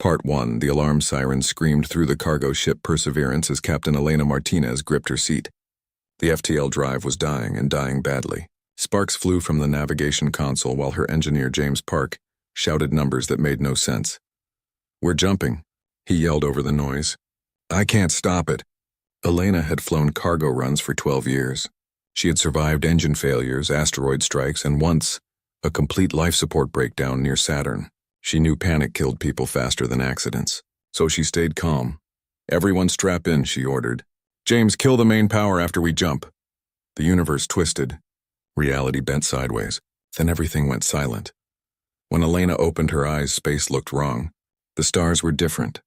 Part 1. The alarm siren screamed through the cargo ship Perseverance as Captain Elena Martinez gripped her seat. The FTL drive was dying and dying badly. Sparks flew from the navigation console while her engineer James Park shouted numbers that made no sense. "We're jumping," he yelled over the noise. "I can't stop it." Elena had flown cargo runs for 12 years. She had survived engine failures, asteroid strikes, and once, a complete life support breakdown near Saturn. She knew panic killed people faster than accidents, so she stayed calm. "Everyone strap in," she ordered. "James, kill the main power after we jump." The universe twisted. Reality bent sideways. Then everything went silent. When Elena opened her eyes, space looked wrong. The stars were different.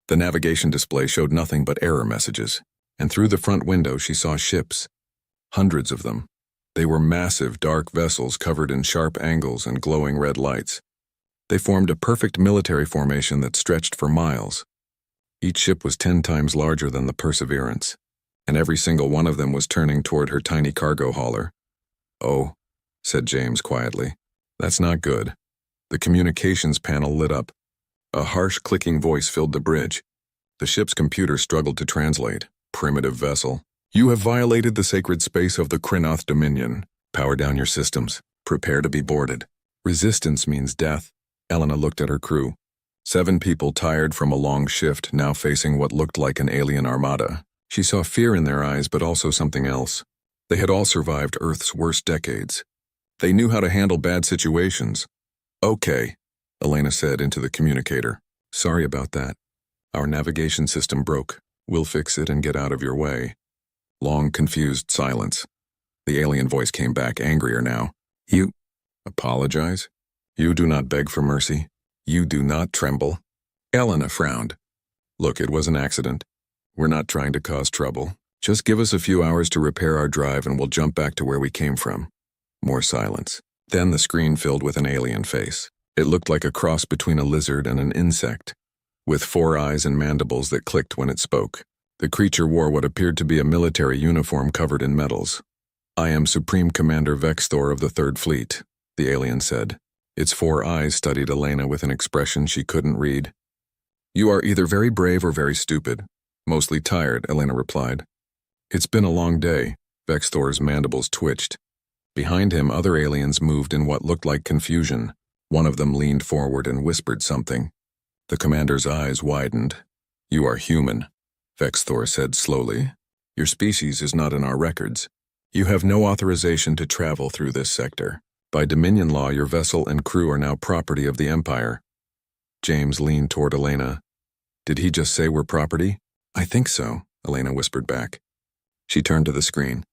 The navigation display showed nothing but error messages, and through the front window she saw ships. Hundreds of them. They were massive, dark vessels covered in sharp angles and glowing red lights. They formed a perfect military formation that stretched for miles. Each ship was 10 times larger than the Perseverance, and every single one of them was turning toward her tiny cargo hauler. "Oh," said James quietly. "That's not good." The communications panel lit up. A harsh clicking voice filled the bridge. The ship's computer struggled to translate. "Primitive vessel. You have violated the sacred space of the Krinoth Dominion. Power down your systems. Prepare to be boarded. Resistance means death." Elena looked at her crew. 7 people tired from a long shift, now facing what looked like an alien armada. She saw fear in their eyes, but also something else. They had all survived Earth's worst decades. They knew how to handle bad situations. "Okay," Elena said into the communicator. "Sorry about that. Our navigation system broke. We'll fix it and get out of your way." Long, confused silence. The alien voice came back, angrier now. "You apologize? You do not beg for mercy. You do not tremble." Elena frowned. "Look, it was an accident. We're not trying to cause trouble. Just give us a few hours to repair our drive and we'll jump back to where we came from." More silence. Then the screen filled with an alien face. It looked like a cross between a lizard and an insect, with 4 eyes and mandibles that clicked when it spoke. The creature wore what appeared to be a military uniform covered in medals. "I am Supreme Commander Vexthor of the 3rd Fleet," the alien said. Its 4 eyes studied Elena with an expression she couldn't read. "You are either very brave or very stupid." "Mostly tired," Elena replied. "It's been a long day." Vexthor's mandibles twitched. Behind him, other aliens moved in what looked like confusion. One of them leaned forward and whispered something. The commander's eyes widened. "You are human," Vexthor said slowly. "Your species is not in our records. You have no authorization to travel through this sector. By Dominion law, your vessel and crew are now property of the Empire." James leaned toward Elena. "Did he just say we're property?" "I think so," Elena whispered back. She turned to the screen.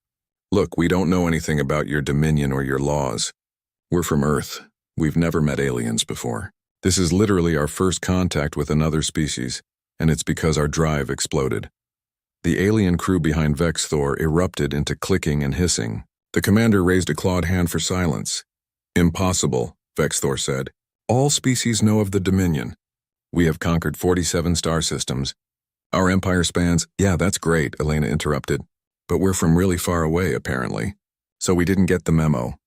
"Look, we don't know anything about your Dominion or your laws. We're from Earth. We've never met aliens before. This is literally our first contact with another species, and it's because our drive exploded." The alien crew behind Vexthor erupted into clicking and hissing. The commander raised a clawed hand for silence. "Impossible," Vexthor said. "All species know of the Dominion. We have conquered 47 star systems. Our empire spans—" "Yeah, that's great," Elena interrupted. "But we're from really far away, apparently. So we didn't get the memo."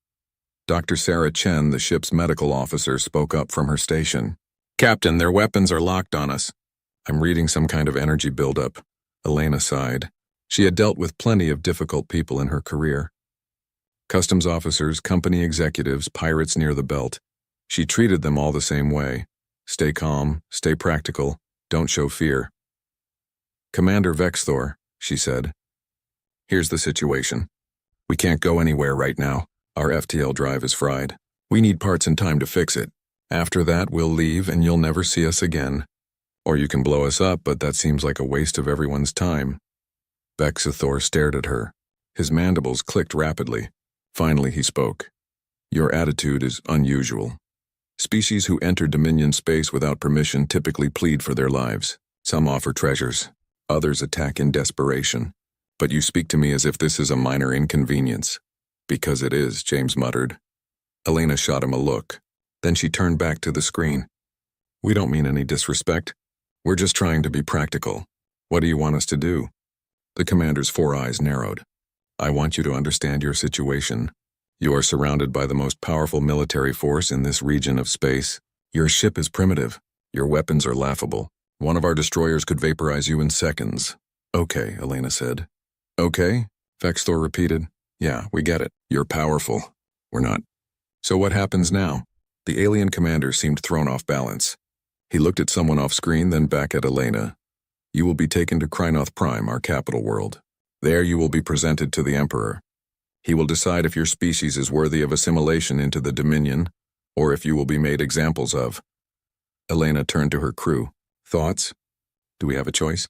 Dr. Sarah Chen, the ship's medical officer, spoke up from her station. "Captain, their weapons are locked on us." "I'm reading some kind of energy buildup," Elena sighed. She had dealt with plenty of difficult people in her career. Customs officers, company executives, pirates near the belt. She treated them all the same way. Stay calm, stay practical, don't show fear. "Commander Vexthor," she said. "Here's the situation. We can't go anywhere right now. Our FTL drive is fried. We need parts and time to fix it. After that, we'll leave and you'll never see us again. Or you can blow us up, but that seems like a waste of everyone's time." Vexthor stared at her. His mandibles clicked rapidly. Finally, he spoke. "Your attitude is unusual. Species who enter Dominion space without permission typically plead for their lives. Some offer treasures. Others attack in desperation. But you speak to me as if this is a minor inconvenience." "Because it is," James muttered. Elena shot him a look. Then she turned back to the screen. "We don't mean any disrespect. We're just trying to be practical. What do you want us to do?" The commander's 4 eyes narrowed. "I want you to understand your situation. You are surrounded by the most powerful military force in this region of space. Your ship is primitive. Your weapons are laughable. One of our destroyers could vaporize you in seconds. Okay, Elena said. Okay? Vexthor repeated. Yeah, we get it. You're powerful. We're not. So what happens now? The alien commander seemed thrown off balance. He looked at someone off screen, then back at Elena. You will be taken to Krynoth Prime, our capital world. There you will be presented to the Emperor. He will decide if your species is worthy of assimilation into the Dominion, or if you will be made examples of. Elena turned to her crew. Thoughts? Do we have a choice?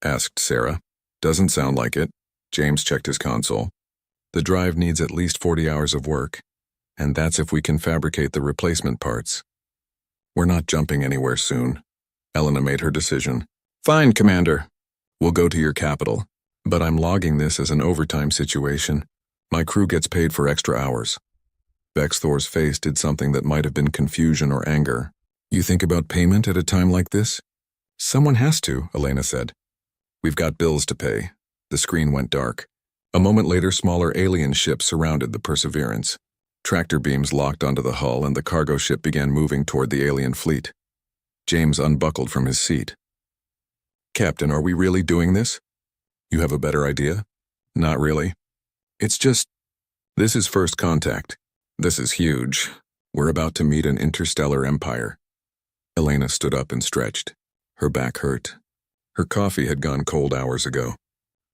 Asked Sarah. Doesn't sound like it. James checked his console. The drive needs at least 40 hours of work, and that's if we can fabricate the replacement parts. We're not jumping anywhere soon. Elena made her decision. Fine, Commander. We'll go to your capital, but I'm logging this as an overtime situation. My crew gets paid for extra hours. Vexthor's face did something that might have been confusion or anger. You think about payment at a time like this? Someone has to, Elena said. We've got bills to pay. The screen went dark. A moment later, smaller alien ships surrounded the Perseverance. Tractor beams locked onto the hull and the cargo ship began moving toward the alien fleet. James unbuckled from his seat. Captain, are we really doing this? You have a better idea? Not really. It's just, this is first contact. This is huge. We're about to meet an interstellar empire. Elena stood up and stretched. Her back hurt. Her coffee had gone cold hours ago,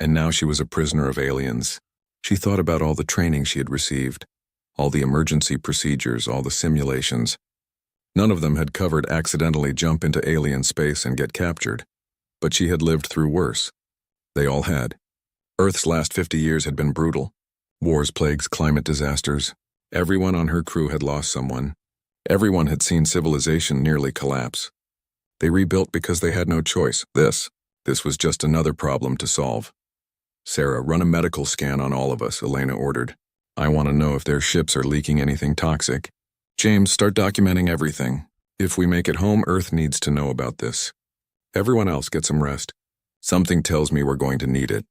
and now she was a prisoner of aliens. She thought about all the training she had received, all the emergency procedures, all the simulations. None of them had covered accidentally jump into alien space and get captured, but she had lived through worse. They all had. Earth's last 50 years had been brutal. Wars, plagues, climate disasters. Everyone on her crew had lost someone. Everyone had seen civilization nearly collapse. They rebuilt because they had no choice. This was just another problem to solve. Sarah, run a medical scan on all of us, Elena ordered. I want to know if their ships are leaking anything toxic. James, start documenting everything. If we make it home, Earth needs to know about this. Everyone else get some rest. Something tells me we're going to need it.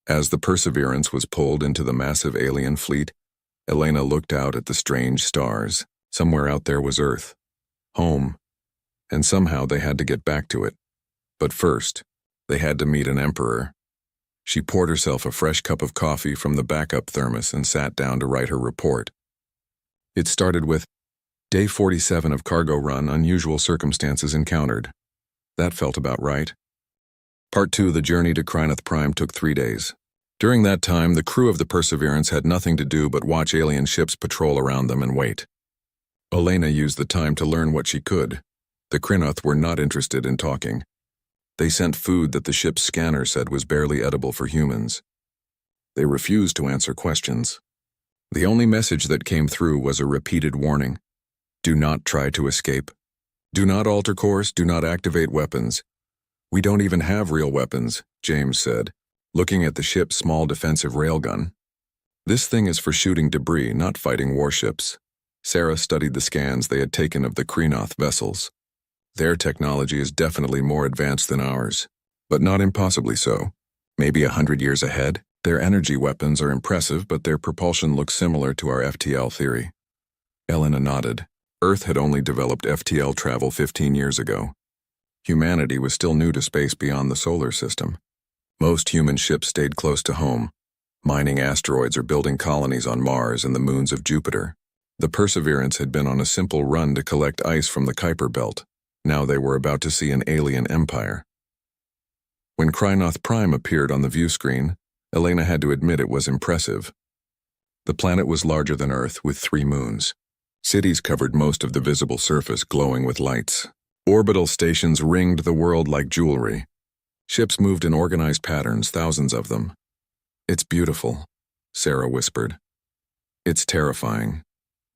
As the Perseverance was pulled into the massive alien fleet, Elena looked out at the strange stars. Somewhere out there was Earth. Home. And somehow they had to get back to it. But first, they had to meet an emperor. She poured herself a fresh cup of coffee from the backup thermos and sat down to write her report. It started with, Day 47 of cargo run, unusual circumstances encountered. That felt about right. Part 2, the journey to Krynoth Prime took 3 days. During that time, the crew of the Perseverance had nothing to do but watch alien ships patrol around them and wait. Elena used the time to learn what she could. The Krynoth were not interested in talking. They sent food that the ship's scanner said was barely edible for humans. They refused to answer questions. The only message that came through was a repeated warning. Do not try to escape. Do not alter course, do not activate weapons. We don't even have real weapons, James said, looking at the ship's small defensive railgun. This thing is for shooting debris, not fighting warships. Sarah studied the scans they had taken of the Krynoth vessels. Their technology is definitely more advanced than ours, but not impossibly so. Maybe 100 years ahead. Their energy weapons are impressive, but their propulsion looks similar to our FTL theory. Elena nodded. Earth had only developed FTL travel 15 years ago. Humanity was still new to space beyond the solar system. Most human ships stayed close to home, mining asteroids or building colonies on Mars and the moons of Jupiter. The Perseverance had been on a simple run to collect ice from the Kuiper Belt. Now they were about to see an alien empire. When Krynoth Prime appeared on the view screen, Elena had to admit it was impressive. The planet was larger than Earth, with 3 moons. Cities covered most of the visible surface, glowing with lights. Orbital stations ringed the world like jewelry. Ships moved in organized patterns, thousands of them. It's beautiful, Sarah whispered. It's terrifying,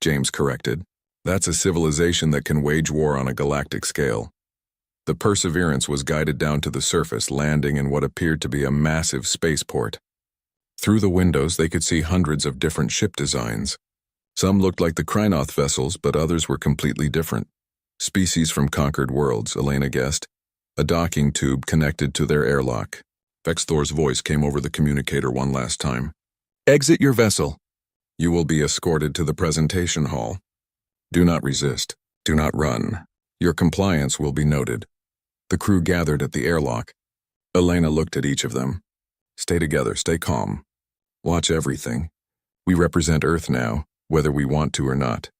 James corrected. That's a civilization that can wage war on a galactic scale. The Perseverance was guided down to the surface, landing in what appeared to be a massive spaceport. Through the windows, they could see hundreds of different ship designs. Some looked like the Krynoth vessels, but others were completely different. Species from conquered worlds, Elena guessed. A docking tube connected to their airlock. Vexthor's voice came over the communicator one last time. Exit your vessel. You will be escorted to the presentation hall. Do not resist. Do not run. Your compliance will be noted. The crew gathered at the airlock. Elena looked at each of them. Stay together, stay calm. Watch everything. We represent Earth now, whether we want to or not.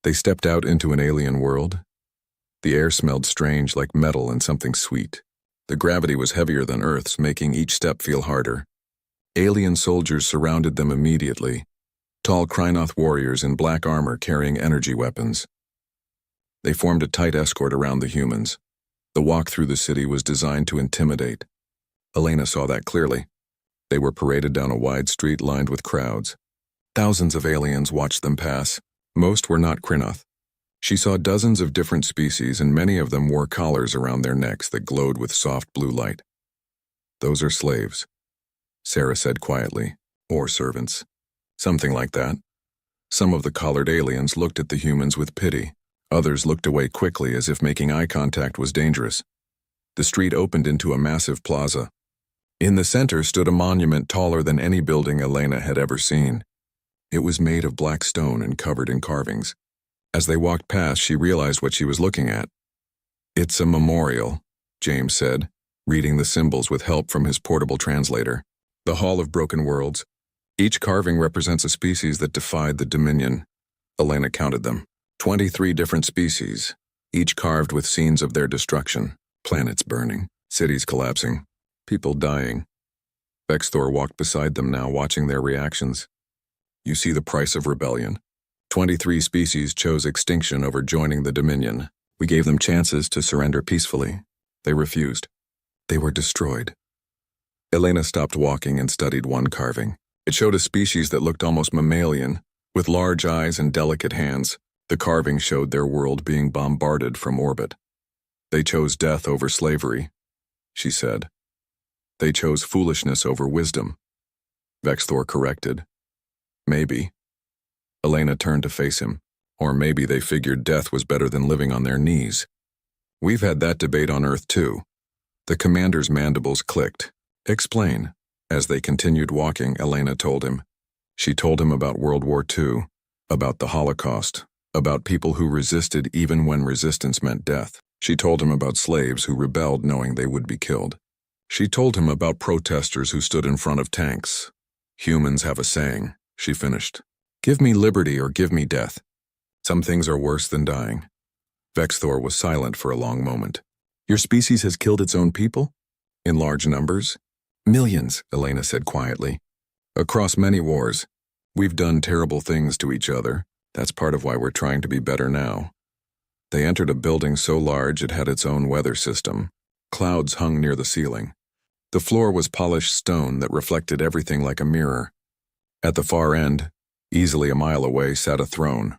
They stepped out into an alien world. The air smelled strange, like metal and something sweet. The gravity was heavier than Earth's, making each step feel harder. Alien soldiers surrounded them immediately. Tall Krynoth warriors in black armor carrying energy weapons. They formed a tight escort around the humans. The walk through the city was designed to intimidate. Elena saw that clearly. They were paraded down a wide street lined with crowds. Thousands of aliens watched them pass. Most were not Krynoth. She saw dozens of different species, and many of them wore collars around their necks that glowed with soft blue light. Those are slaves, Sarah said quietly. Or servants. Something like that. Some of the collared aliens looked at the humans with pity. Others looked away quickly as if making eye contact was dangerous. The street opened into a massive plaza. In the center stood a monument taller than any building Elena had ever seen. It was made of black stone and covered in carvings. As they walked past, she realized what she was looking at. It's a memorial, James said, reading the symbols with help from his portable translator. The Hall of Broken Worlds. Each carving represents a species that defied the Dominion. Elena counted them. 23 different species, each carved with scenes of their destruction. Planets burning, cities collapsing, people dying. Vexthor walked beside them now, watching their reactions. You see the price of rebellion. 23 species chose extinction over joining the Dominion. We gave them chances to surrender peacefully. They refused. They were destroyed. Elena stopped walking and studied one carving. It showed a species that looked almost mammalian, with large eyes and delicate hands. The carving showed their world being bombarded from orbit. They chose death over slavery, she said. They chose foolishness over wisdom. Vexthor corrected. Maybe. Elena turned to face him. Or maybe they figured death was better than living on their knees. We've had that debate on Earth too. The commander's mandibles clicked. Explain. As they continued walking, Elena told him. She told him about World War II, about the Holocaust, about people who resisted even when resistance meant death. She told him about slaves who rebelled knowing they would be killed. She told him about protesters who stood in front of tanks. Humans have a saying, she finished. Give me liberty or give me death. Some things are worse than dying. Vexthor was silent for a long moment. Your species has killed its own people? In large numbers? Millions, Elena said quietly. Across many wars. We've done terrible things to each other. That's part of why we're trying to be better now. They entered a building so large it had its own weather system. Clouds hung near the ceiling. The floor was polished stone that reflected everything like a mirror. At the far end, easily a mile away, sat a throne.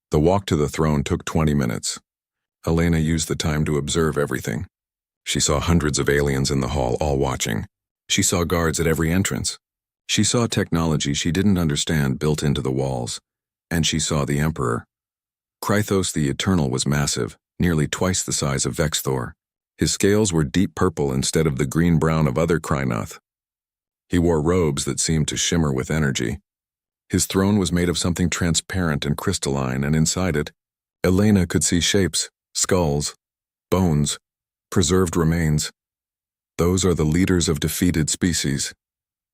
The walk to the throne took 20 minutes. Elena used the time to observe everything. She saw hundreds of aliens in the hall, all watching. She saw guards at every entrance. She saw technology she didn't understand built into the walls. And she saw the Emperor. Krythos the Eternal was massive, nearly twice the size of Vexthor. His scales were deep purple instead of the green-brown of other Krynoth. He wore robes that seemed to shimmer with energy. His throne was made of something transparent and crystalline, and inside it, Elena could see shapes, skulls, bones, preserved remains. Those are the leaders of defeated species,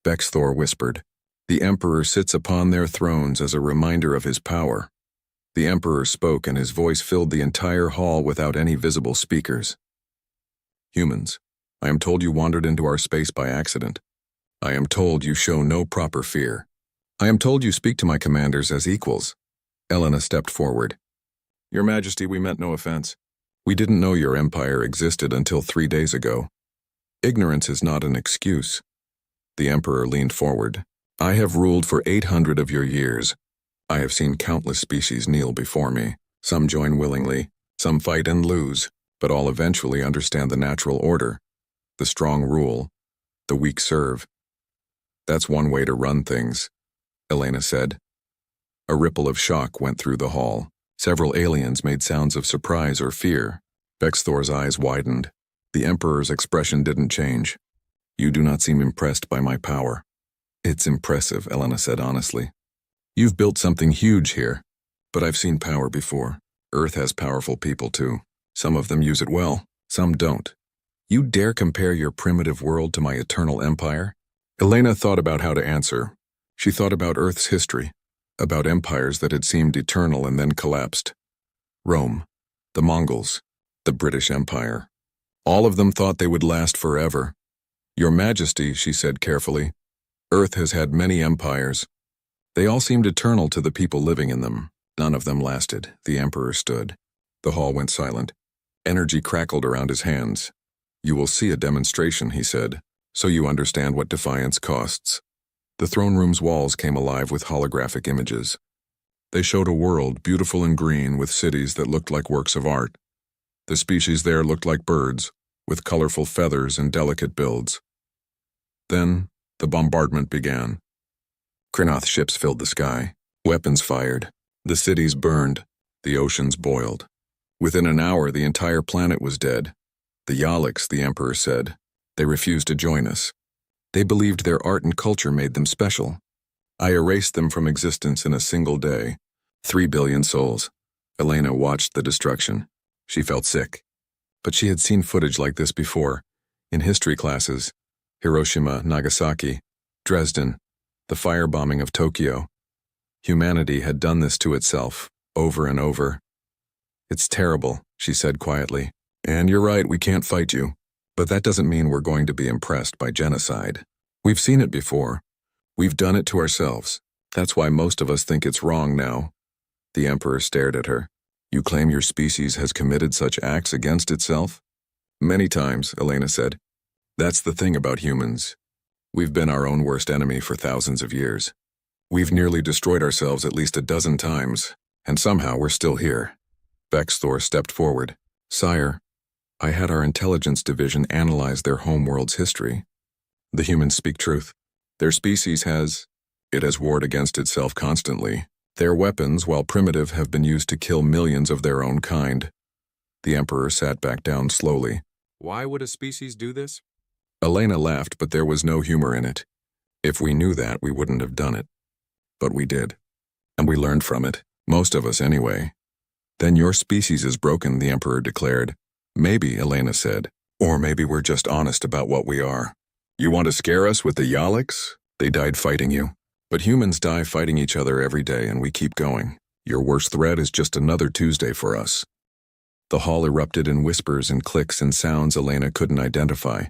Vexthor whispered. The Emperor sits upon their thrones as a reminder of his power. The Emperor spoke, and his voice filled the entire hall without any visible speakers. Humans, I am told you wandered into our space by accident. I am told you show no proper fear. I am told you speak to my commanders as equals. Elena stepped forward. Your Majesty, we meant no offense. We didn't know your empire existed until 3 days ago. Ignorance is not an excuse. The Emperor leaned forward. I have ruled for 800 of your years. I have seen countless species kneel before me. Some join willingly, some fight and lose, but all eventually understand the natural order. The strong rule, the weak serve. That's one way to run things, Elena said. A ripple of shock went through the hall. Several aliens made sounds of surprise or fear. Vexthor's eyes widened. The Emperor's expression didn't change. You do not seem impressed by my power. It's impressive, Elena said honestly. You've built something huge here, but I've seen power before. Earth has powerful people too. Some of them use it well, some don't. You dare compare your primitive world to my eternal empire? Elena thought about how to answer. She thought about Earth's history, about empires that had seemed eternal and then collapsed. Rome, the Mongols, the British Empire. All of them thought they would last forever. Your Majesty, she said carefully, Earth has had many empires. They all seemed eternal to the people living in them. None of them lasted. The Emperor stood. The hall went silent. Energy crackled around his hands. You will see a demonstration, he said, so you understand what defiance costs. The throne room's walls came alive with holographic images. They showed a world beautiful and green with cities that looked like works of art. The species there looked like birds, with colorful feathers and delicate builds. Then, the bombardment began. Krynoth ships filled the sky. Weapons fired. The cities burned. The oceans boiled. Within an hour, the entire planet was dead. The Yaleks, the Emperor said. They refused to join us. They believed their art and culture made them special. I erased them from existence in a single day. 3 billion souls. Elena watched the destruction. She felt sick. But she had seen footage like this before. In history classes. Hiroshima, Nagasaki, Dresden, the firebombing of Tokyo. Humanity had done this to itself, over and over. It's terrible, she said quietly. And you're right, we can't fight you. But that doesn't mean we're going to be impressed by genocide. We've seen it before. We've done it to ourselves. That's why most of us think it's wrong now. The Emperor stared at her. You claim your species has committed such acts against itself? Many times, Elena said. That's the thing about humans. We've been our own worst enemy for thousands of years. We've nearly destroyed ourselves at least a dozen times, and somehow we're still here. Bexthor stepped forward. Sire, I had our intelligence division analyze their homeworld's history. The humans speak truth. Their species has warred against itself constantly. Their weapons, while primitive, have been used to kill millions of their own kind. The Emperor sat back down slowly. Why would a species do this? Elena laughed, but there was no humor in it. If we knew that, we wouldn't have done it. But we did. And we learned from it. Most of us, anyway. Then your species is broken, the Emperor declared. Maybe, Elena said. Or maybe we're just honest about what we are. You want to scare us with the Yaleks? They died fighting you. But humans die fighting each other every day, and we keep going. Your worst threat is just another Tuesday for us. The hall erupted in whispers and clicks and sounds Elena couldn't identify.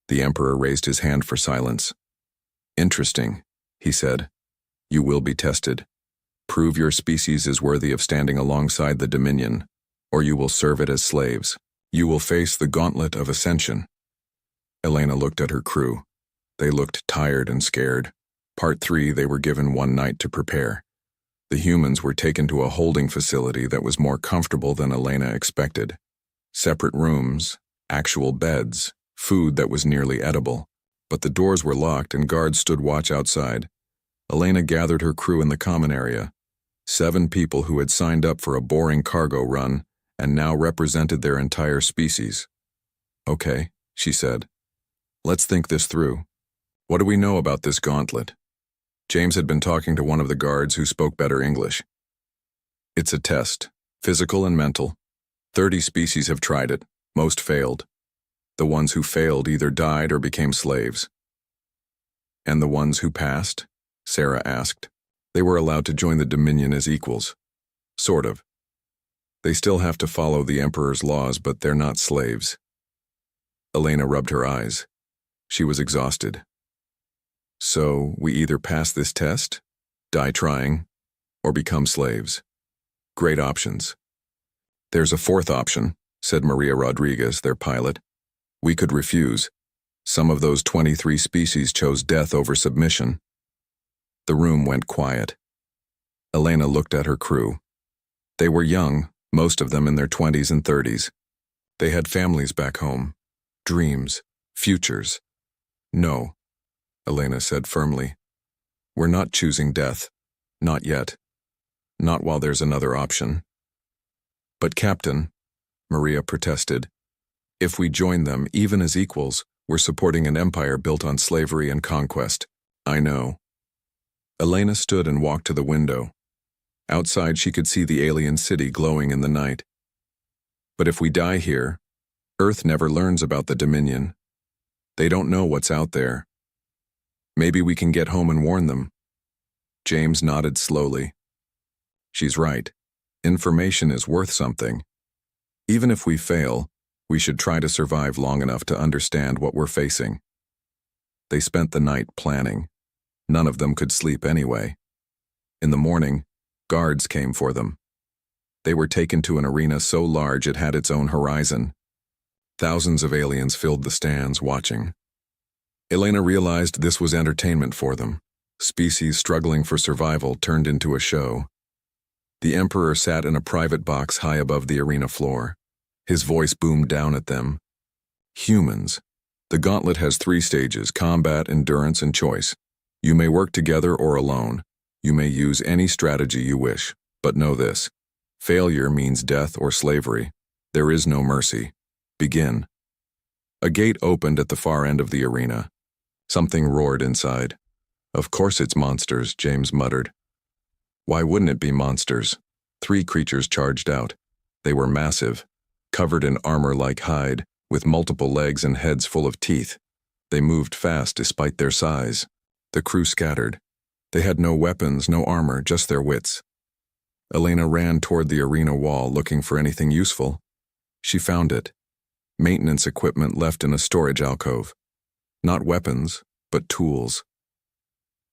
The Emperor raised his hand for silence. Interesting, he said. You will be tested. Prove your species is worthy of standing alongside the Dominion, or you will serve it as slaves. You will face the gauntlet of ascension. Elena looked at her crew. They looked tired and scared. Part 3, they were given one night to prepare. The humans were taken to a holding facility that was more comfortable than Elena expected. Separate rooms, actual beds, food that was nearly edible. But the doors were locked and guards stood watch outside. Elena gathered her crew in the common area. 7 people who had signed up for a boring cargo run and now represented their entire species. Okay, she said. Let's think this through. What do we know about this gauntlet? James had been talking to one of the guards who spoke better English. It's a test, physical and mental. 30 species have tried it, most failed. The ones who failed either died or became slaves. And the ones who passed? Sarah asked. They were allowed to join the Dominion as equals. Sort of. They still have to follow the Emperor's laws, but they're not slaves. Elena rubbed her eyes. She was exhausted. So, we either pass this test, die trying, or become slaves. Great options. There's a 4th option, said Maria Rodriguez, their pilot. We could refuse. Some of those 23 species chose death over submission. The room went quiet. Elena looked at her crew. They were young, most of them in their 20s and 30s. They had families back home, dreams, futures. No, Elena said firmly. We're not choosing death. Not yet. Not while there's another option. But Captain, Maria protested, if we join them, even as equals, we're supporting an empire built on slavery and conquest. I know. Elena stood and walked to the window. Outside, she could see the alien city glowing in the night. But if we die here, Earth never learns about the Dominion. They don't know what's out there. Maybe we can get home and warn them. James nodded slowly. She's right. Information is worth something. Even if we fail, we should try to survive long enough to understand what we're facing. They spent the night planning. None of them could sleep anyway. In the morning, guards came for them. They were taken to an arena so large it had its own horizon. Thousands of aliens filled the stands watching. Elena realized this was entertainment for them. Species struggling for survival turned into a show. The Emperor sat in a private box high above the arena floor. His voice boomed down at them. Humans. The gauntlet has 3 stages: combat, endurance, and choice. You may work together or alone. You may use any strategy you wish. But know this: failure means death or slavery. There is no mercy. Begin. A gate opened at the far end of the arena. Something roared inside. Of course it's monsters, James muttered. Why wouldn't it be monsters? 3 creatures charged out. They were massive, covered in armor like hide, with multiple legs and heads full of teeth. They moved fast despite their size. The crew scattered. They had no weapons, no armor, just their wits. Elena ran toward the arena wall looking for anything useful. She found it. Maintenance equipment left in a storage alcove. Not weapons, but tools.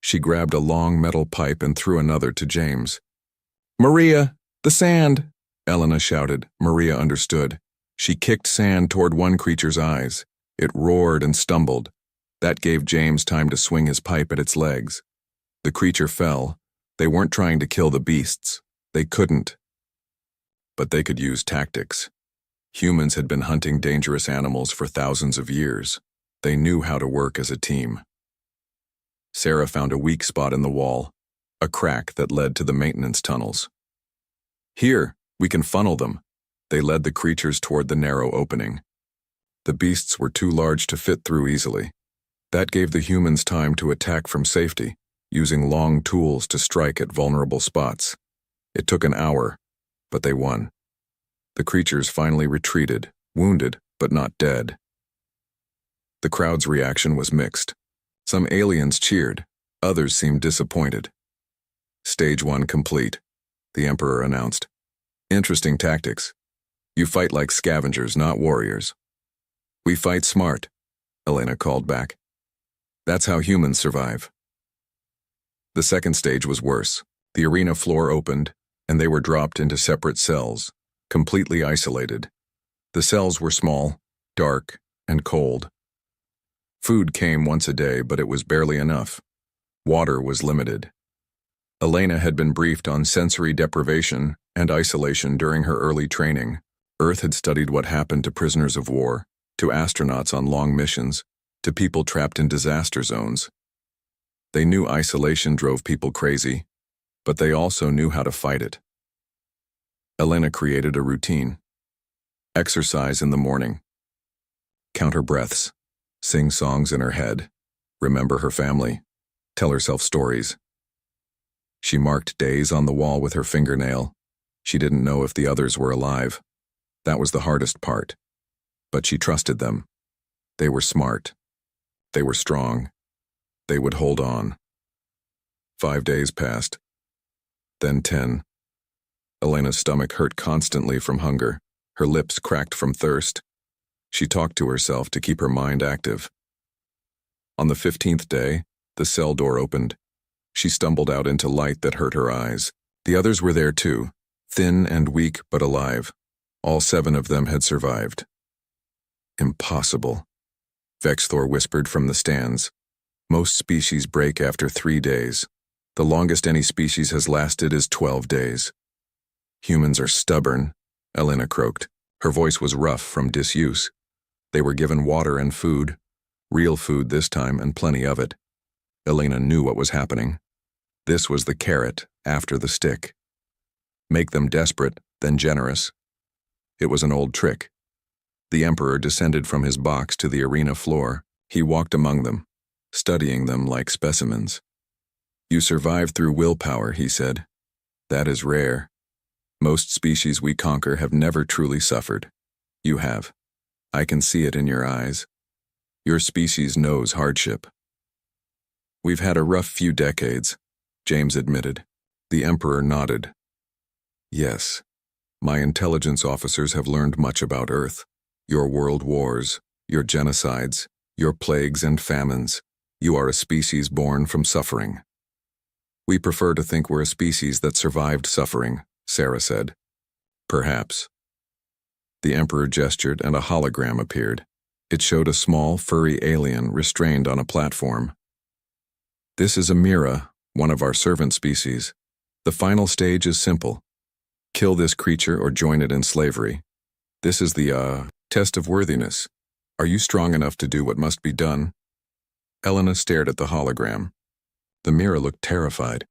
She grabbed a long metal pipe and threw another to James. "Maria, the sand!" Elena shouted. Maria understood. She kicked sand toward one creature's eyes. It roared and stumbled. That gave James time to swing his pipe at its legs. The creature fell. They weren't trying to kill the beasts. They couldn't. But they could use tactics. Humans had been hunting dangerous animals for thousands of years. They knew how to work as a team. Sarah found a weak spot in the wall, a crack that led to the maintenance tunnels. "Here, we can funnel them." They led the creatures toward the narrow opening. The beasts were too large to fit through easily. That gave the humans time to attack from safety, using long tools to strike at vulnerable spots. It took an hour, but they won. The creatures finally retreated, wounded but not dead. The crowd's reaction was mixed. Some aliens cheered, others seemed disappointed. "Stage 1 complete," the Emperor announced. "Interesting tactics. You fight like scavengers, not warriors." "We fight smart," Elena called back. "That's how humans survive." The second stage was worse. The arena floor opened, and they were dropped into separate cells, completely isolated. The cells were small, dark, and cold. Food came once a day, but it was barely enough. Water was limited. Elena had been briefed on sensory deprivation and isolation during her early training. Earth had studied what happened to prisoners of war, to astronauts on long missions, to people trapped in disaster zones. They knew isolation drove people crazy, but they also knew how to fight it. Elena created a routine. Exercise in the morning. Count her breaths. Sing songs in her head. Remember her family. Tell herself stories. She marked days on the wall with her fingernail. She didn't know if the others were alive. That was the hardest part. But she trusted them. They were smart. They were strong. They would hold on. 5 days passed. Then 10. Elena's stomach hurt constantly from hunger. Her lips cracked from thirst. She talked to herself to keep her mind active. On the 15th day, the cell door opened. She stumbled out into light that hurt her eyes. The others were there too, thin and weak but alive. All 7 of them had survived. "Impossible," Vexthor whispered from the stands. "Most species break after 3 days. The longest any species has lasted is 12 days. "Humans are stubborn," Elena croaked. Her voice was rough from disuse. They were given water and food. Real food this time, and plenty of it. Elena knew what was happening. This was the carrot after the stick. Make them desperate, then generous. It was an old trick. The Emperor descended from his box to the arena floor. He walked among them, studying them like specimens. "You survived through willpower," he said. That is rare. Most species we conquer have never truly suffered. You have. I can see it in your eyes. Your species knows hardship. We've had a rough few decades, James admitted. The Emperor nodded. Yes. My intelligence officers have learned much about Earth. Your world wars, your genocides, your plagues and famines. You are a species born from suffering. We prefer to think we're a species that survived suffering, Sarah said. Perhaps. The Emperor gestured and a hologram appeared. It showed a small, furry alien restrained on a platform. This is a Mira, one of our servant species. The final stage is simple. Kill this creature or join it in slavery. This is the, test of worthiness. Are you strong enough to do what must be done? Elena stared at the hologram. The Mira looked terrified.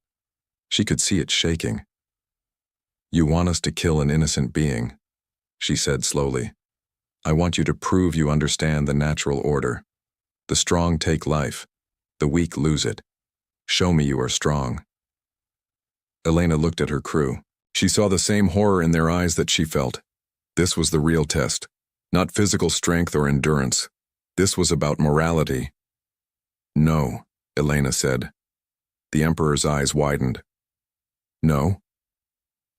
She could see it shaking. You want us to kill an innocent being, she said slowly. I want you to prove you understand the natural order. The strong take life. The weak lose it. Show me you are strong. Elena looked at her crew. She saw the same horror in their eyes that she felt. This was the real test. Not physical strength or endurance. This was about morality. No, Elena said. The Emperor's eyes widened. No.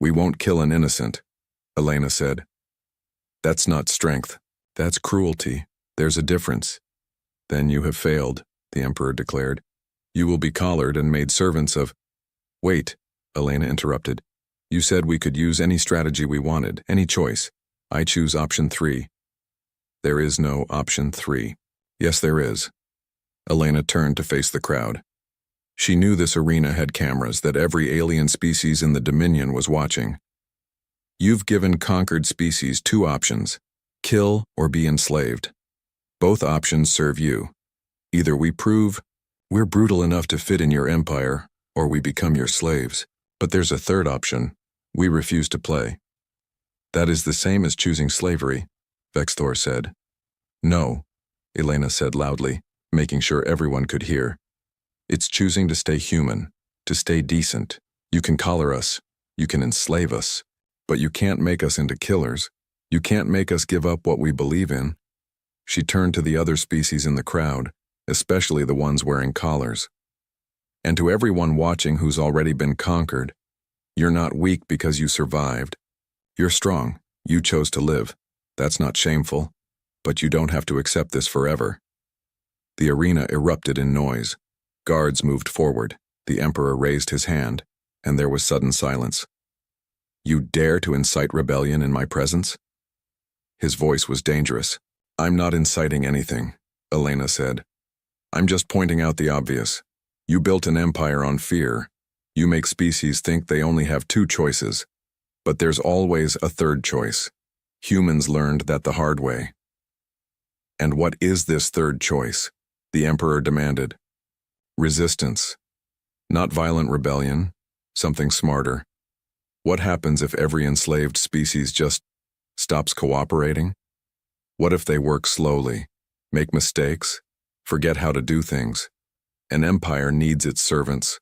We won't kill an innocent, Elena said. That's not strength. That's cruelty. There's a difference. Then you have failed, the Emperor declared. You will be collared and made servants of— Wait, Elena interrupted. You said we could use any strategy we wanted, any choice. I choose option 3. There is no option 3. Yes, there is. Elena turned to face the crowd. She knew this arena had cameras, that every alien species in the Dominion was watching. You've given conquered species 2 options: kill or be enslaved. Both options serve you. Either we prove we're brutal enough to fit in your empire, or we become your slaves. But there's a third option. We refuse to play. That is the same as choosing slavery, Vexthor said. No, Elena said loudly, making sure everyone could hear. It's choosing to stay human, to stay decent. You can collar us, you can enslave us, but you can't make us into killers. You can't make us give up what we believe in. She turned to the other species in the crowd, especially the ones wearing collars. And to everyone watching who's already been conquered, you're not weak because you survived. You're strong. You chose to live. That's not shameful, but you don't have to accept this forever. The arena erupted in noise. Guards moved forward. The Emperor raised his hand, and there was sudden silence. You dare to incite rebellion in my presence? His voice was dangerous. I'm not inciting anything, Elena said. I'm just pointing out the obvious. You built an empire on fear. You make species think they only have 2 choices. But there's always a third choice. Humans learned that the hard way. And what is this third choice? The Emperor demanded. Resistance. Not violent rebellion. Something smarter. What happens if every enslaved species just stops cooperating? What if they work slowly, make mistakes, forget how to do things? An empire needs its servants.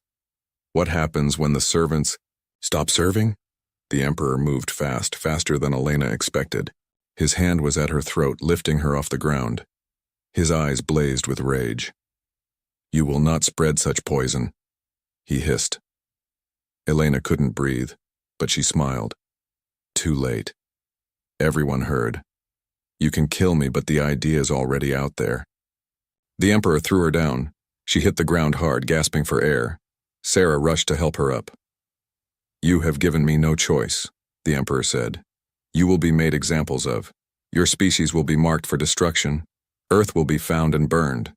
What happens when the servants stop serving? The Emperor moved fast, faster than Elena expected. His hand was at her throat, lifting her off the ground. His eyes blazed with rage. You will not spread such poison, he hissed. Elena couldn't breathe, but she smiled. Too late. Everyone heard. You can kill me, but the idea is already out there. The Emperor threw her down. She hit the ground hard, gasping for air. Sarah rushed to help her up. You have given me no choice, the Emperor said. You will be made examples of. Your species will be marked for destruction. Earth will be found and burned.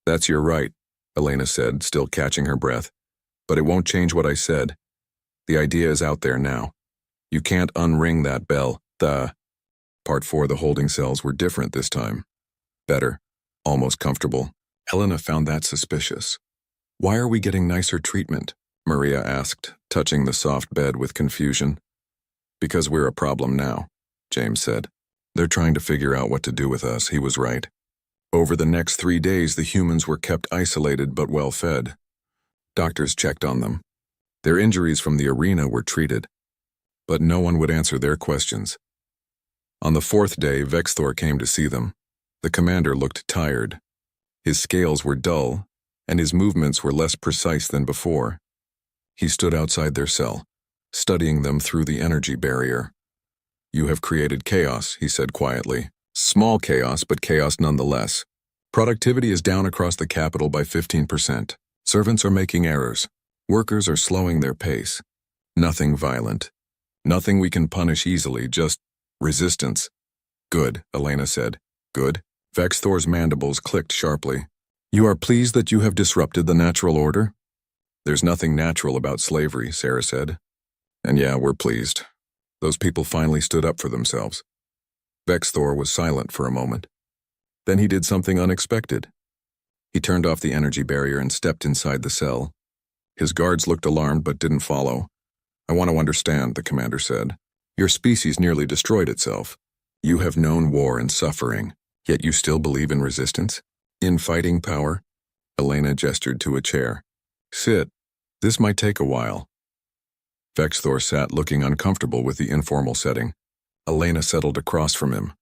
That's your right, Elena said, still catching her breath. But it won't change what I said. The idea is out there now. You can't unring that bell. Part 4, the holding cells were different this time. Better. Almost comfortable. Elena found that suspicious. Why are we getting nicer treatment? Maria asked, touching the soft bed with confusion. Because we're a problem now, James said. They're trying to figure out what to do with us. He was right. Over the next 3 days, the humans were kept isolated but well fed. Doctors checked on them. Their injuries from the arena were treated, but no one would answer their questions. On the fourth day, Vexthor came to see them. The commander looked tired. His scales were dull, and his movements were less precise than before. He stood outside their cell, studying them through the energy barrier. "You have created chaos," he said quietly. "Small chaos, but chaos nonetheless. Productivity is down across the capital by 15%. Servants are making errors. Workers are slowing their pace. Nothing violent. Nothing we can punish easily, just resistance." "Good," Elena said. "Good." Vexthor's mandibles clicked sharply. "You are pleased that you have disrupted the natural order?" "There's nothing natural about slavery," Sarah said. "And yeah, we're pleased. Those people finally stood up for themselves." Vexthor was silent for a moment. Then he did something unexpected. He turned off the energy barrier and stepped inside the cell. His guards looked alarmed but didn't follow. "I want to understand," the commander said. "Your species nearly destroyed itself. You have known war and suffering, yet you still believe in resistance? In fighting power?" Elena gestured to a chair. "Sit. This might take a while." Vexthor sat looking uncomfortable with the informal setting. Elena settled across from him.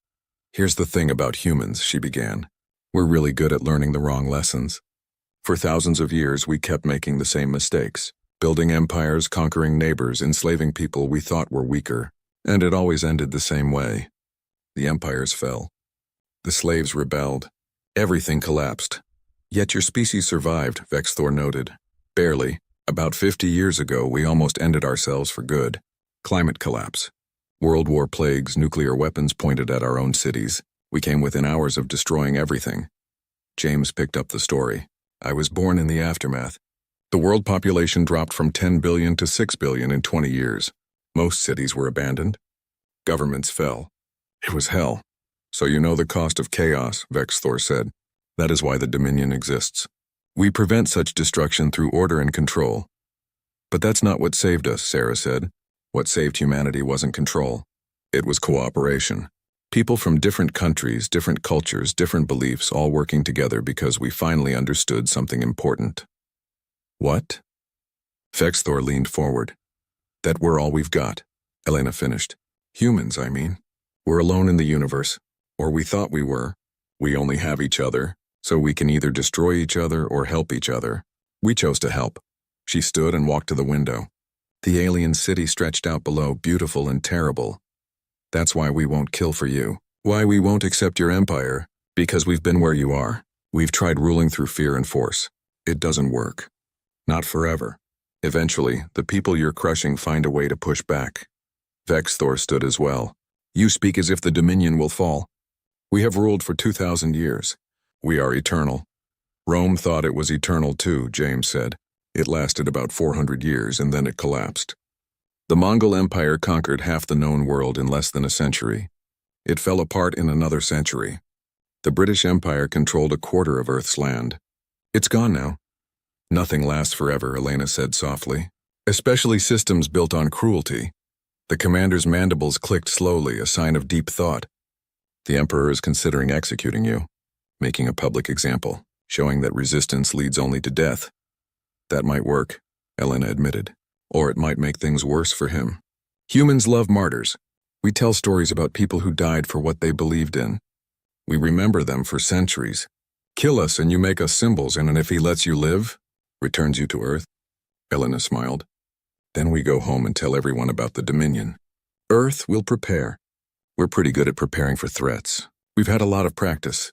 "Here's the thing about humans," she began. "We're really good at learning the wrong lessons. For thousands of years, we kept making the same mistakes, building empires, conquering neighbors, enslaving people we thought were weaker, and it always ended the same way. The empires fell. The slaves rebelled. Everything collapsed. Yet your species survived," Vexthor noted. "Barely. About 50 years ago, we almost ended ourselves for good. Climate collapse. World war plagues, nuclear weapons pointed at our own cities. We came within hours of destroying everything." James picked up the story. "I was born in the aftermath. The world population dropped from 10 billion to 6 billion in 20 years. Most cities were abandoned. Governments fell. It was hell. So you know the cost of chaos," Vexthor said. "That is why the Dominion exists. We prevent such destruction through order and control." "But that's not what saved us," Sarah said. "What saved humanity wasn't control. It was cooperation. People from different countries, different cultures, different beliefs, all working together because we finally understood something important." "What?" Vexthor leaned forward. "That we're all we've got," Elena finished. "Humans, I mean. We're alone in the universe. Or we thought we were. We only have each other, so we can either destroy each other or help each other. We chose to help." She stood and walked to the window. The alien city stretched out below, beautiful and terrible. "That's why we won't kill for you. Why we won't accept your empire. Because we've been where you are. We've tried ruling through fear and force. It doesn't work. Not forever. Eventually, the people you're crushing find a way to push back." Vexthor stood as well. "You speak as if the Dominion will fall. We have ruled for 2,000 years. We are eternal." "Rome thought it was eternal too," James said. "It lasted about 400 years and then it collapsed. The Mongol Empire conquered half the known world in less than a century. It fell apart in another century. The British Empire controlled a quarter of Earth's land. It's gone now." "Nothing lasts forever," Elena said softly. "Especially systems built on cruelty." The commander's mandibles clicked slowly, a sign of deep thought. "The Emperor is considering executing you, making a public example, showing that resistance leads only to death." "That might work," Elena admitted. "Or it might make things worse for him. Humans love martyrs. We tell stories about people who died for what they believed in. We remember them for centuries. Kill us and you make us symbols, and if he lets you live, returns you to Earth." Elena smiled. "Then we go home and tell everyone about the Dominion. Earth will prepare. We're pretty good at preparing for threats. We've had a lot of practice."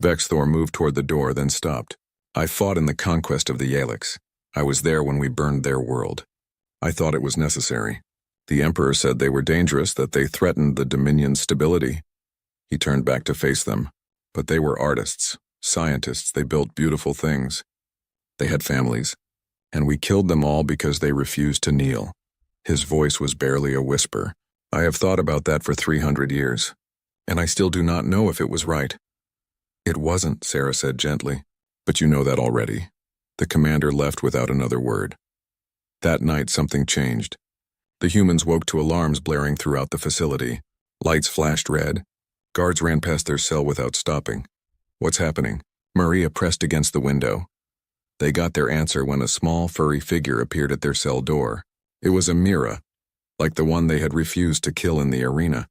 Vexthor moved toward the door, then stopped. "I fought in the conquest of the Yaleks. I was there when we burned their world. I thought it was necessary. The Emperor said they were dangerous, that they threatened the Dominion's stability." He turned back to face them. "But they were artists, scientists. They built beautiful things. They had families. And we killed them all because they refused to kneel." His voice was barely a whisper. "I have thought about that for 300 years. And I still do not know if it was right." "It wasn't," Sarah said gently. "But you know that already." The commander left without another word. That night something changed. The humans woke to alarms blaring throughout the facility. Lights flashed red. Guards ran past their cell without stopping. "What's happening?" Maria pressed against the window. They got their answer when a small, furry figure appeared at their cell door. It was a Mira, like the one they had refused to kill in the arena.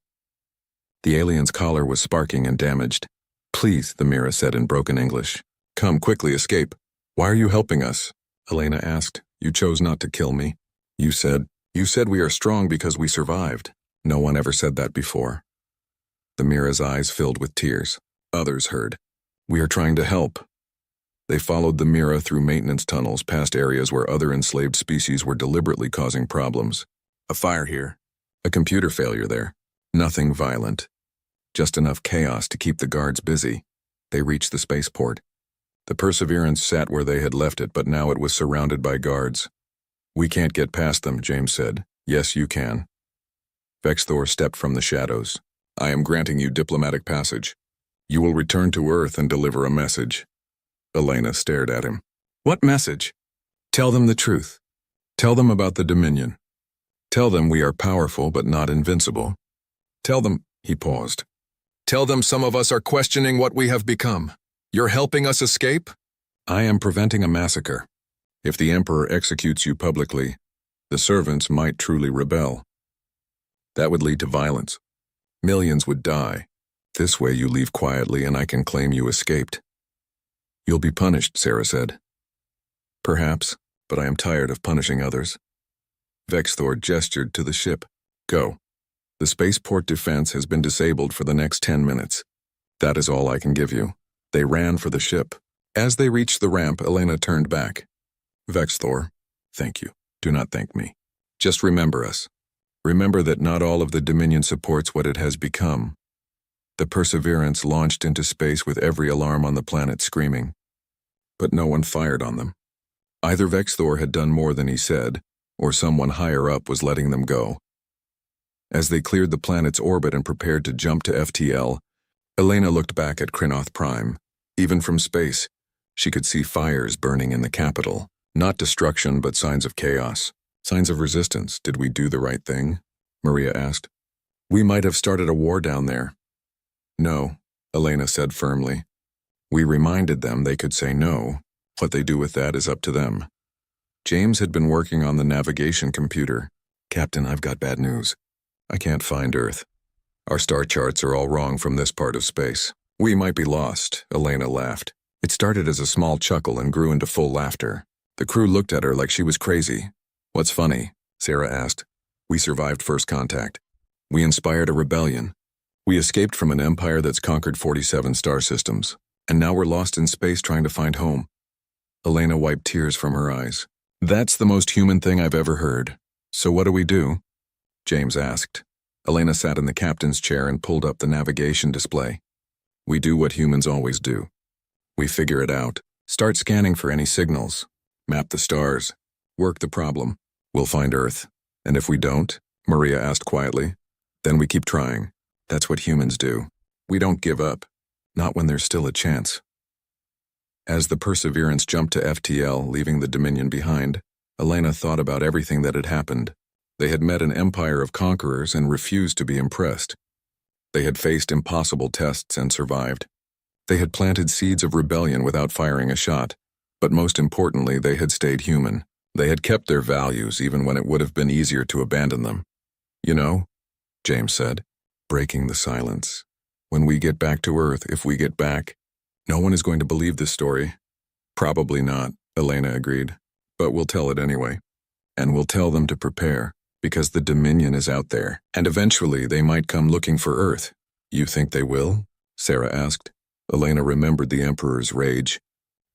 The alien's collar was sparking and damaged. "Please," the Mira said in broken English. "Come, quickly, escape." "Why are you helping us?" Elena asked. "You chose not to kill me. You said we are strong because we survived." "No one ever said that before." The Mira's eyes filled with tears. Others heard. "We are trying to help." They followed the Mira through maintenance tunnels past areas where other enslaved species were deliberately causing problems. A fire here. A computer failure there. Nothing violent. Just enough chaos to keep the guards busy. They reached the spaceport. The Perseverance sat where they had left it, but now it was surrounded by guards. "We can't get past them," James said. "Yes, you can." Vexthor stepped from the shadows. "I am granting you diplomatic passage. You will return to Earth and deliver a message." Elena stared at him. "What message?" "Tell them the truth. Tell them about the Dominion. Tell them we are powerful but not invincible. Tell them," he paused. "Tell them some of us are questioning what we have become. You're helping us escape?" "I am preventing a massacre. If the Emperor executes you publicly, the servants might truly rebel. That would lead to violence. Millions would die. This way you leave quietly and I can claim you escaped." "You'll be punished," Sarah said. "Perhaps, but I am tired of punishing others." Vexthor gestured to the ship. "Go. The spaceport defense has been disabled for the next 10 minutes. That is all I can give you." They ran for the ship. As they reached the ramp, Elena turned back. "Vexthor, thank you. Do not thank me. Just remember us. Remember that not all of the Dominion supports what it has become." The Perseverance launched into space with every alarm on the planet screaming. But no one fired on them. Either Vexthor had done more than he said, or someone higher up was letting them go. As they cleared the planet's orbit and prepared to jump to FTL, Elena looked back at Krinoth Prime. Even from space, she could see fires burning in the capital. Not destruction, but signs of chaos. Signs of resistance. "Did we do the right thing?" Maria asked. "We might have started a war down there." "No," Elena said firmly. "We reminded them they could say no. What they do with that is up to them." James had been working on the navigation computer. "Captain, I've got bad news. I can't find Earth. Our star charts are all wrong from this part of space. We might be lost," Elena laughed. It started as a small chuckle and grew into full laughter. The crew looked at her like she was crazy. "What's funny?" Sarah asked. "We survived first contact. We inspired a rebellion. We escaped from an empire that's conquered 47 star systems. And now we're lost in space trying to find home." Elena wiped tears from her eyes. "That's the most human thing I've ever heard. So what do we do?" James asked. Elena sat in the captain's chair and pulled up the navigation display. "We do what humans always do. We figure it out. Start scanning for any signals. Map the stars. Work the problem. We'll find Earth. And if we don't," Maria asked quietly, "then we keep trying. That's what humans do. We don't give up. Not when there's still a chance." As the Perseverance jumped to FTL, leaving the Dominion behind, Elena thought about everything that had happened. They had met an empire of conquerors and refused to be impressed. They had faced impossible tests and survived. They had planted seeds of rebellion without firing a shot. But most importantly, they had stayed human. They had kept their values even when it would have been easier to abandon them. "You know," James said, breaking the silence, "when we get back to Earth, if we get back, no one is going to believe this story." "Probably not," Elena agreed. "But we'll tell it anyway. And we'll tell them to prepare, because the Dominion is out there, and eventually they might come looking for Earth." "You think they will?" Sarah asked. Elena remembered the Emperor's rage.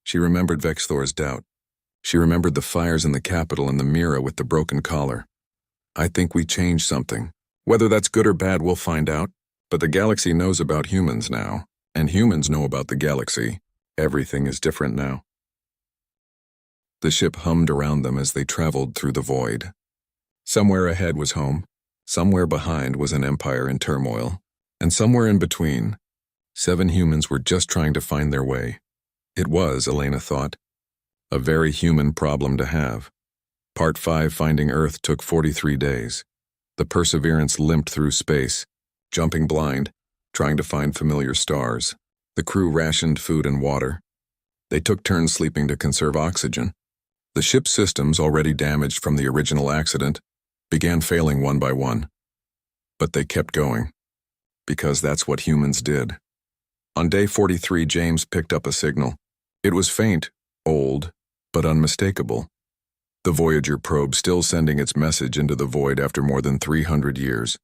She remembered Vexthor's doubt. She remembered the fires in the capital and the Mira with the broken collar. "I think we changed something. Whether that's good or bad, we'll find out. But the galaxy knows about humans now, and humans know about the galaxy. Everything is different now." The ship hummed around them as they traveled through the void. Somewhere ahead was home, somewhere behind was an empire in turmoil, and somewhere in between, 7 humans were just trying to find their way. It was, Elena thought, a very human problem to have. Part 5, Finding Earth, took 43 days. The Perseverance limped through space, jumping blind, trying to find familiar stars. The crew rationed food and water. They took turns sleeping to conserve oxygen. The ship's systems, already damaged from the original accident, began failing one by one. But they kept going, because that's what humans did. On day 43, James picked up a signal. It was faint, old, but unmistakable. The Voyager probe still sending its message into the void after more than 300 years.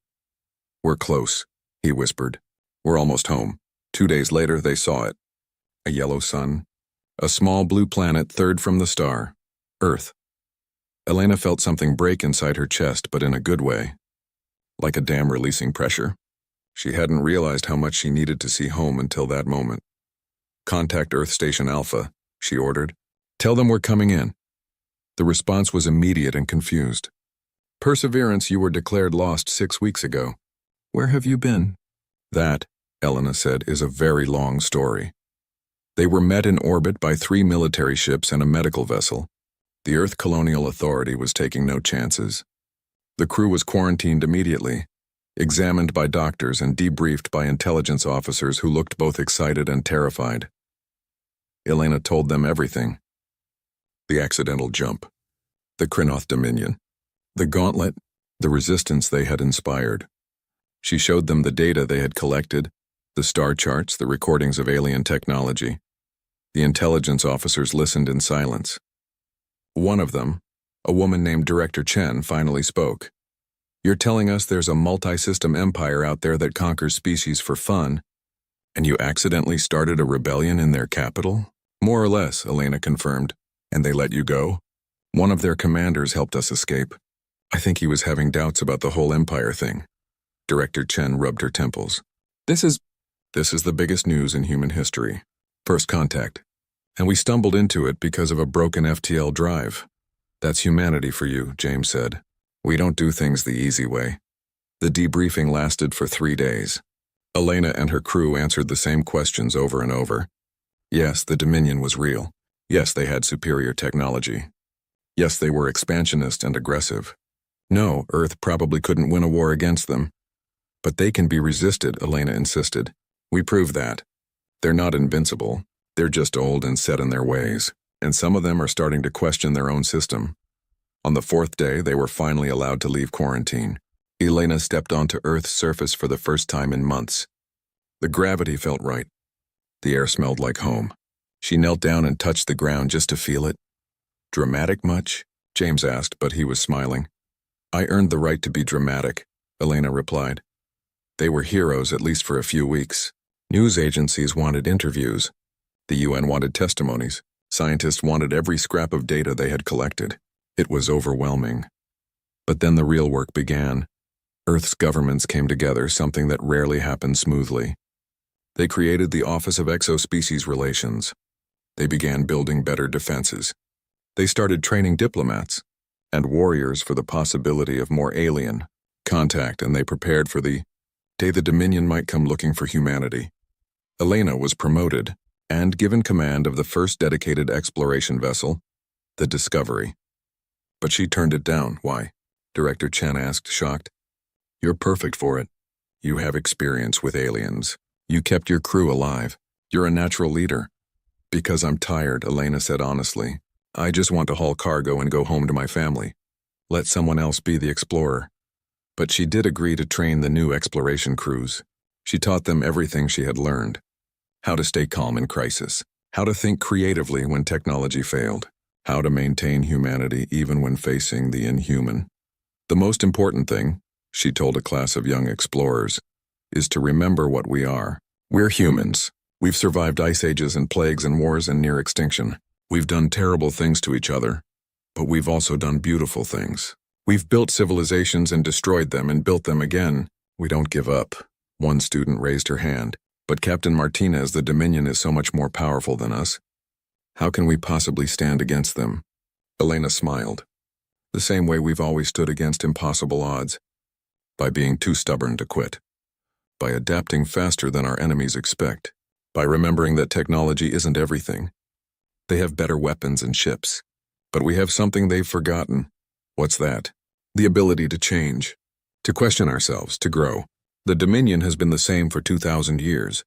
"We're close," he whispered. "We're almost home." 2 days later, they saw it. A yellow sun. A small blue planet third from the star. Earth. Elena felt something break inside her chest, but in a good way. Like a dam releasing pressure. She hadn't realized how much she needed to see home until that moment. "Contact Earth Station Alpha," she ordered. "Tell them we're coming in." The response was immediate and confused. "Perseverance, you were declared lost 6 weeks ago. Where have you been?" "That," Elena said, "is a very long story." They were met in orbit by 3 military ships and a medical vessel. The Earth Colonial Authority was taking no chances. The crew was quarantined immediately, examined by doctors and debriefed by intelligence officers who looked both excited and terrified. Elena told them everything. The accidental jump, the Krynoth Dominion, the gauntlet, the resistance they had inspired. She showed them the data they had collected, the star charts, the recordings of alien technology. The intelligence officers listened in silence. One of them, a woman named Director Chen, finally spoke. "You're telling us there's a multi-system empire out there that conquers species for fun, and you accidentally started a rebellion in their capital?" "More or less," Elena confirmed. "And they let you go?" "One of their commanders helped us escape. I think he was having doubts about the whole empire thing." Director Chen rubbed her temples. This is the biggest news in human history. First contact. And we stumbled into it because of a broken FTL drive." "That's humanity for you," James said. "We don't do things the easy way." The debriefing lasted for 3 days. Elena and her crew answered the same questions over and over. Yes, the Dominion was real. Yes, they had superior technology. Yes, they were expansionist and aggressive. No, Earth probably couldn't win a war against them. "But they can be resisted," Elena insisted. "We proved that. They're not invincible. They're just old and set in their ways, and some of them are starting to question their own system." On the 4th day, they were finally allowed to leave quarantine. Elena stepped onto Earth's surface for the first time in months. The gravity felt right. The air smelled like home. She knelt down and touched the ground just to feel it. "Dramatic much?" James asked, but he was smiling. "I earned the right to be dramatic," Elena replied. They were heroes, at least for a few weeks. News agencies wanted interviews. The UN wanted testimonies. Scientists wanted every scrap of data they had collected. It was overwhelming. But then the real work began. Earth's governments came together, something that rarely happens smoothly. They created the Office of Exospecies Relations. They began building better defenses. They started training diplomats and warriors for the possibility of more alien contact, and they prepared for the day the Dominion might come looking for humanity. Elena was promoted and given command of the first dedicated exploration vessel, the Discovery. But she turned it down. "Why?" Director Chen asked, shocked. "You're perfect for it. You have experience with aliens. You kept your crew alive. You're a natural leader." "Because I'm tired," Elena said honestly. "I just want to haul cargo and go home to my family. Let someone else be the explorer." But she did agree to train the new exploration crews. She taught them everything she had learned. How to stay calm in crisis. How to think creatively when technology failed. How to maintain humanity even when facing the inhuman. "The most important thing," she told a class of young explorers, "is to remember what we are. We're humans. We've survived ice ages and plagues and wars and near extinction. We've done terrible things to each other, but we've also done beautiful things. We've built civilizations and destroyed them and built them again. We don't give up." One student raised her hand. "But Captain Martinez, the Dominion is so much more powerful than us. How can we possibly stand against them?" Elena smiled. "The same way we've always stood against impossible odds. By being too stubborn to quit. By adapting faster than our enemies expect. By remembering that technology isn't everything. They have better weapons and ships. But we have something they've forgotten." "What's that?" "The ability to change. To question ourselves, to grow. The Dominion has been the same for 2,000 years.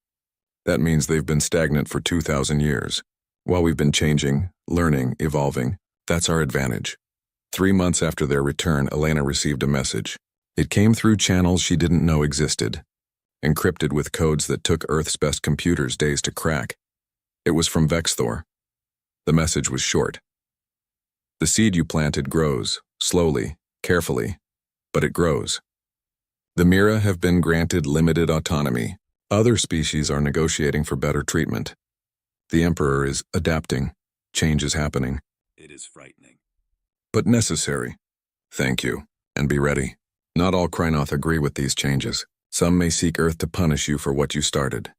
That means they've been stagnant for 2,000 years. While we've been changing, learning, evolving, that's our advantage. 3 months after their return, Elena received a message. It came through channels she didn't know existed, encrypted with codes that took Earth's best computers days to crack. It was from Vexthor. The message was short. The seed you planted grows, slowly, carefully, but it grows. The Mira have been granted limited autonomy. Other species are negotiating for better treatment. The Emperor is adapting. Change is happening. It is frightening. But necessary. Thank you, and be ready. Not all Krynoth agree with these changes. Some may seek Earth to punish you for what you started.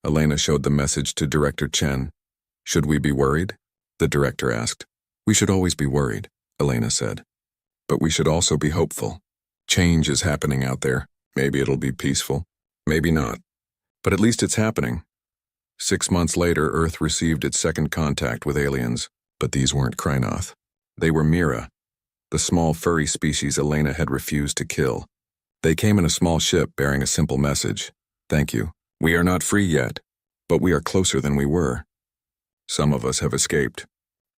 Elena showed the message to Director Chen. Should we be worried? The director asked. We should always be worried, Elena said. But we should also be hopeful. Change is happening out there. Maybe it'll be peaceful. Maybe not. But at least it's happening. 6 months later, Earth received its second contact with aliens. But these weren't Krynoth. They were Mira, the small furry species Elena had refused to kill. They came in a small ship bearing a simple message. Thank you. We are not free yet, but we are closer than we were. Some of us have escaped.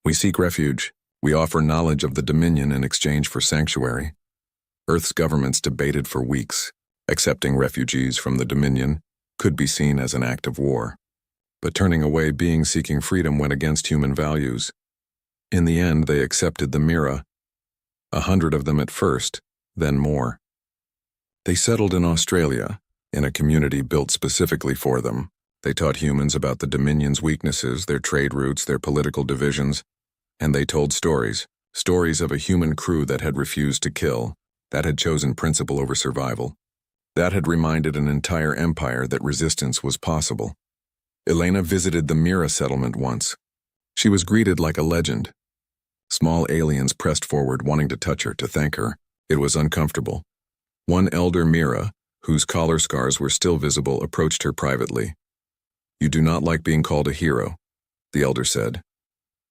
We seek refuge. We offer knowledge of the Dominion in exchange for sanctuary. Earth's governments debated for weeks. Accepting refugees from the Dominion could be seen as an act of war. But turning away beings seeking freedom went against human values. In the end, they accepted the Mira. 100 of them at first, then more. They settled in Australia, in a community built specifically for them. They taught humans about the Dominion's weaknesses, their trade routes, their political divisions, and they told stories of a human crew that had refused to kill, that had chosen principle over survival, that had reminded an entire empire that resistance was possible. Elena visited the Mira settlement once. She was greeted like a legend. Small aliens pressed forward wanting to touch her, to thank her. It was uncomfortable. One elder Mira, whose collar scars were still visible, approached her privately. You do not like being called a hero, the elder said.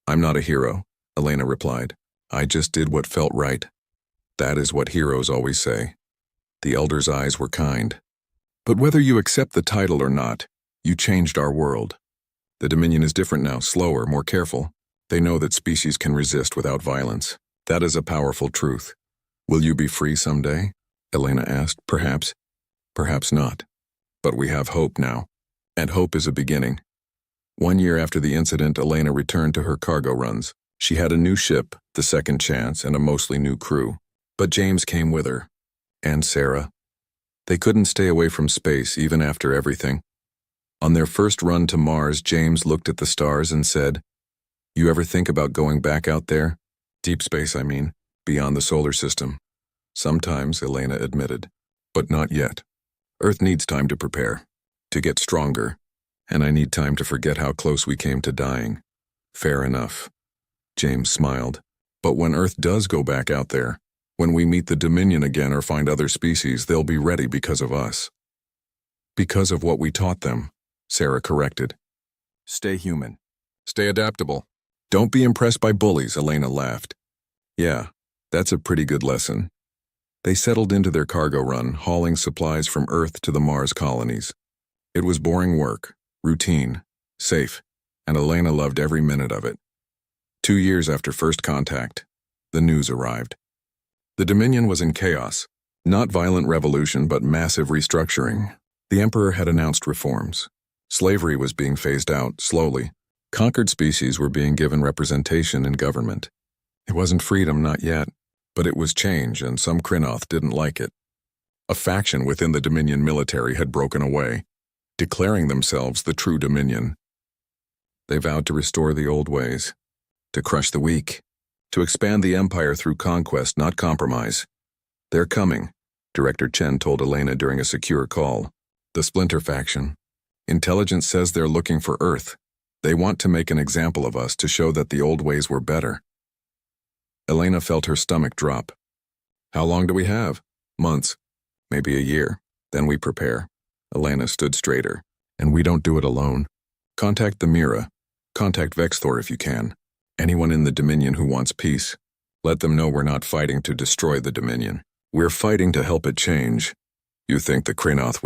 I'm not a hero, Elena replied. I just did what felt right. That is what heroes always say. The elder's eyes were kind. But whether you accept the title or not, you changed our world. The Dominion is different now, slower, more careful. They know that species can resist without violence. That is a powerful truth. Will you be free someday? Elena asked. Perhaps. Perhaps not. But we have hope now. And hope is a beginning. 1 year after the incident, Elena returned to her cargo runs. She had a new ship, the Second Chance, and a mostly new crew. But James came with her. And Sarah. They couldn't stay away from space, even after everything. On their first run to Mars, James looked at the stars and said, You ever think about going back out there? Deep space, I mean, beyond the solar system. Sometimes, Elena admitted. But not yet. Earth needs time to prepare, to get stronger, and I need time to forget how close we came to dying. Fair enough. James smiled. But when Earth does go back out there, when we meet the Dominion again or find other species, they'll be ready because of us. Because of what we taught them, Sarah corrected. Stay human. Stay adaptable. Don't be impressed by bullies, Elena laughed. Yeah, that's a pretty good lesson. They settled into their cargo run, hauling supplies from Earth to the Mars colonies. It was boring work, routine, safe, and Elena loved every minute of it. 2 years after first contact, the news arrived. The Dominion was in chaos. Not violent revolution, but massive restructuring. The Emperor had announced reforms. Slavery was being phased out, slowly. Conquered species were being given representation in government. It wasn't freedom, not yet, but it was change, and some Krynoth didn't like it. A faction within the Dominion military had broken away, declaring themselves the true Dominion. They vowed to restore the old ways, to crush the weak, to expand the empire through conquest, not compromise. They're coming, Director Chen told Elena during a secure call. The Splinter faction. Intelligence says they're looking for Earth. They want to make an example of us to show that the old ways were better. Elena felt her stomach drop. How long do we have? Months. Maybe a year. Then we prepare. Elena stood straighter. And we don't do it alone. Contact the Mira. Contact Vexthor if you can. Anyone in the Dominion who wants peace. Let them know we're not fighting to destroy the Dominion. We're fighting to help it change. You think the Krynoth